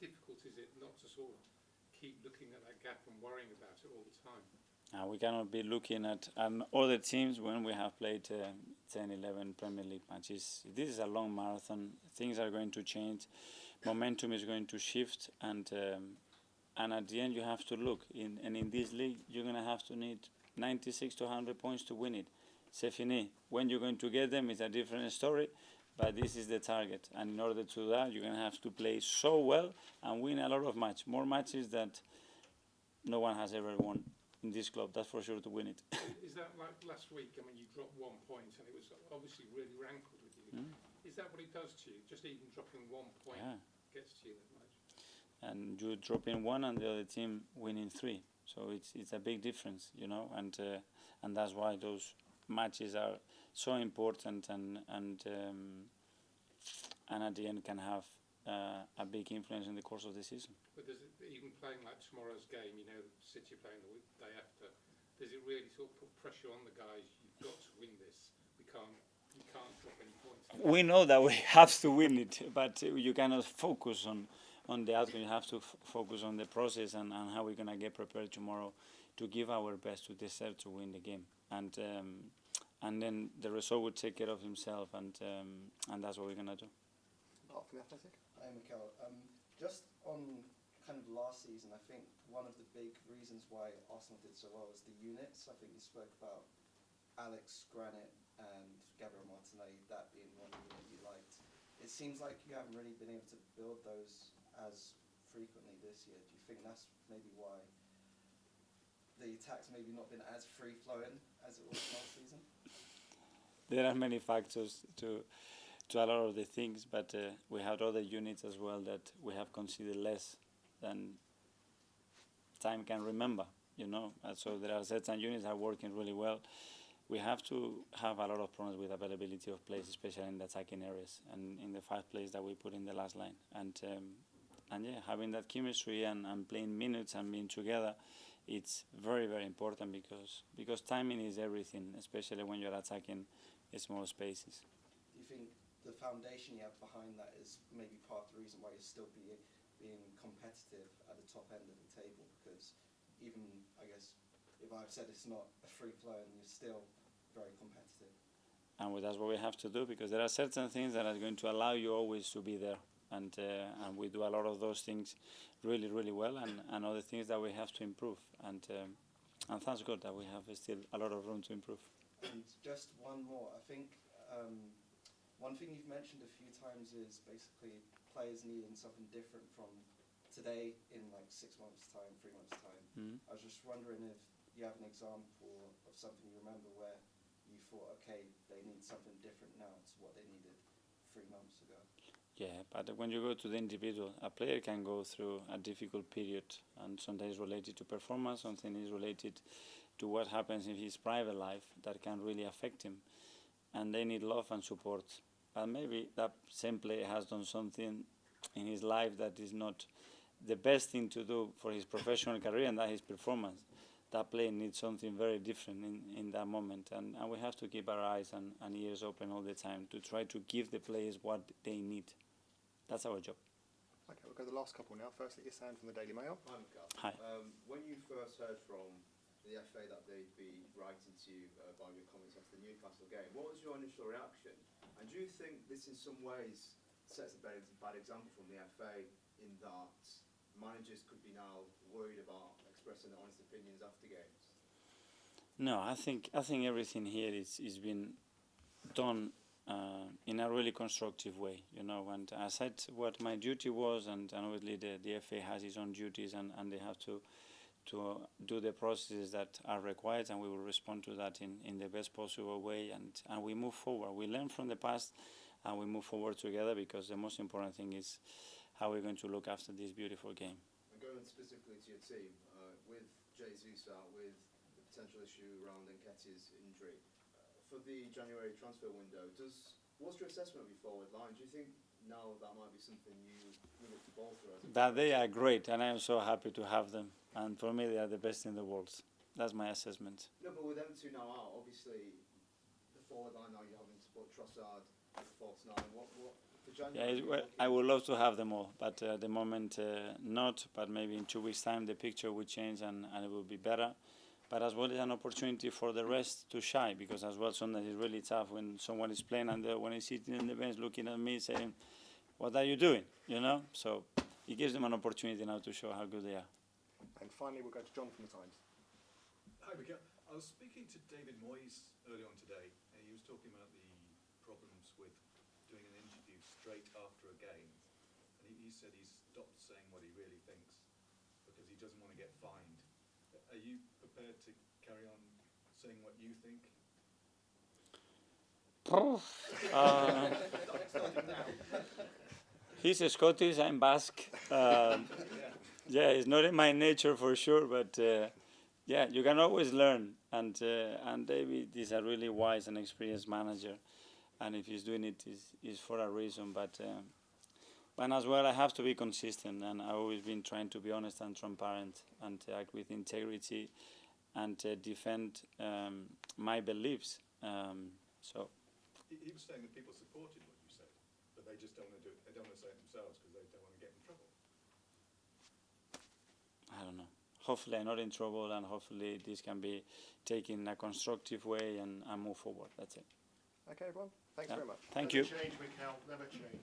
difficult is it not to sort of keep looking at that gap and worrying about it all the time? We cannot be looking at other teams when we have played 10, 11 Premier League matches. This is a long marathon. Things are going to change. Momentum is going to shift, and at the end you have to look. In this league, you're going to have to need 96 to 100 points to win it. C'est fini. When you're going to get them, it's a different story, but this is the target. And in order to do that, you're going to have to play so well and win a lot of matches. More matches that no one has ever won in this club, that's for sure, to win it. Is that like last week? I mean, you dropped 1 point and it was obviously really rankled with you. Is that what it does to you? Just even dropping 1 point gets to you that much? And you drop in one and the other team winning 3. So it's a big difference, you know, and that's why those matches are so important and at the end can have a big influence in the course of the season. But does it, even playing like tomorrow's game, you know, City playing the day after, does it really sort of put pressure on the guys? You've got to win this. You can't drop any points. We know that we have to win it, but you cannot focus on the outcome. You have to focus on the process and how we're going to get prepared tomorrow to give our best to deserve to win the game. And then the result will take care of himself, and that's what we're going to do. Mark from The Athletic. Hi, Mikel. Just on kind of last season, I think one of the big reasons why Arsenal did so well was the units. I think you spoke about Alex, Granit and Gabriel Martinelli, that being one unit you liked. It seems like you haven't really been able to build those as frequently this year. Do you think that's maybe why the attack's maybe not been as free-flowing as it was last season? There are many factors to a lot of the things, but we have other units as well that we have considered less than time can remember, you know. And so there are certain units that are working really well. We have to have a lot of problems with availability of players, especially in the attacking areas and in the 5 players that we put in the last line. And yeah, having that chemistry and playing minutes and being together, it's very, very important because timing is everything, especially when you're attacking small spaces. Do you think the foundation you have behind that is maybe part of the reason why you're still being competitive at the top end of the table? Because even, I guess, if I've said it's not a free flow and you're still very competitive. And that's what we have to do, because there are certain things that are going to allow you always to be there. And we do a lot of those things really, really well, and other things that we have to improve. And that's good that we have still a lot of room to improve. And just one more. I think one thing you've mentioned a few times is basically players needing something different from today in like 6 months' time, 3 months' time. I was just wondering if you have an example of something you remember where you thought, okay, they need something different now to what they needed 3 months ago. Yeah, but when you go to the individual, a player can go through a difficult period, and sometimes related to performance, something is related to what happens in his private life that can really affect him. And they need love and support. But maybe that same player has done something in his life that is not the best thing to do for his professional career, and that is performance. That player needs something very different in that moment. And we have to keep our eyes and ears open all the time to try to give the players what they need. That's our job. Okay, we'll go to the last couple now. Firstly, Isan from the Daily Mail. Hi, Mikel. Hi. When you first heard from the FA that they'd be writing to you about your comments after the Newcastle game, what was your initial reaction? And do you think this in some ways sets a bad example from the FA in that managers could be now worried about expressing their honest opinions after games? No, I think everything here is been done in a really constructive way, you know. And I said what my duty was, and obviously the FA has its own duties, and they have to do the processes that are required, and we will respond to that in the best possible way, and we move forward. We learn from the past, and we move forward together, because the most important thing is how we're going to look after this beautiful game. And going specifically to your team, with Jesus out, with the potential issue around Enquires' injury, for the January transfer window, what's your assessment of your forward line? Do you think now that might be something you look to bolster? That they are great, and I am so happy to have them. And for me, they are the best in the world. That's my assessment. No, but with them two now out, obviously the forward line now you're having to put Trossard as false nine. What could January? I would love to have them all, but at the moment not. But maybe in 2 weeks' time the picture will change and it will be better. But as well, it's an opportunity for the rest to shine, because as well sometimes it's really tough when someone is playing and when he's sitting in the bench looking at me saying, "What are you doing?" You know. So it gives them an opportunity now to show how good they are. And finally, we'll go to John from the Times. Hi, Mikel. I was speaking to David Moyes earlier on today, and he was talking about the problems with doing an interview straight after a game. And he said he's stopped saying what he really thinks because he doesn't want to get fined. Are you prepared to carry on saying what you think? He's Scottish, I'm Basque. Yeah, it's not in my nature for sure, but yeah, you can always learn. And David is a really wise and experienced manager, and if he's doing it, is for a reason. But and as well, I have to be consistent, and I've always been trying to be honest and transparent and act with integrity and defend my beliefs. So. He was saying that people supported what you said, but they just don't want to do it. They don't want to say it themselves because they don't want to get in trouble. I don't know. Hopefully I'm not in trouble, and hopefully this can be taken in a constructive way and move forward. That's it. Okay, everyone. Thanks very much. Thank you. Never change, Mikel. Never change.